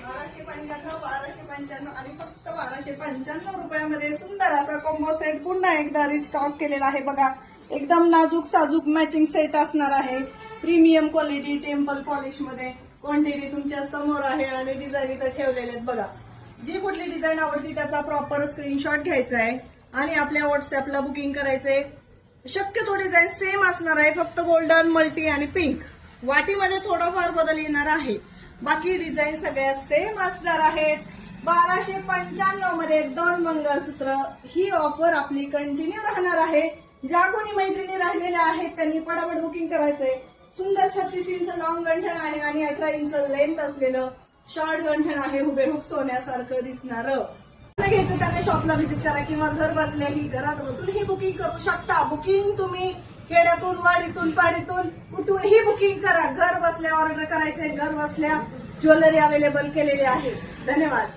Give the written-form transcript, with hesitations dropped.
1295 आणि फक्त 1295 रुपयामध्ये सुंदर असा कॉम्बो सेट पुन्हा एकदा रिस्टॉक केलेला आहे बघा. एकदम नाजूक साजूक मॅचिंग सेट असणार आहे. प्रीमियम क्वालिटी टेम्पल पॉलिश मध्ये क्वांटिटी तुमच्या समोर आहे आणि डिझाईन इथं ठेवलेले आहेत बघा. जी कुठली डिझाईन आवडती त्याचा प्रॉपर स्क्रीनशॉट घ्यायचा आहे आणि आपल्या व्हॉट्सअपला बुकिंग करायचंय. शक्यतो डिझाईन सेम असणार आहे, फक्त गोल्डन, मल्टी आणि पिंक. वाटीमध्ये थोडाफार बदल येणार आहे, बाकी डिझाईन सगळ्या सेम असणार आहेत. 1295 मध्ये 2 मंगळसूत्र. ही ऑफर आपली कंटिन्यू राहणार आहे. ज्या कोणी मैत्रिणी राहिलेल्या आहेत त्यांनी पटापट बुकिंग करायचंय. सुंदर 36 इंच लॉंग गंठण आहे आणि 18 इंच लेंथ असलेलं शॉर्ट गंठण आहे, हुबेहूब सोन्यासारखं दिसणारं. घ्यायचं त्याने शॉपला व्हिजिट करा किंवा घर बसल्याही घरात बसून ही बुकिंग करू शकता. बुकिंग तुम्ही खेड्यातून, वाडीतून, पाडीतून कुठूनही बुकिंग करा. घर बसल्या ऑर्डर करायचंय, घर बसल्या ज्वेलरी अवेलेबल केलेली आहे. धन्यवाद.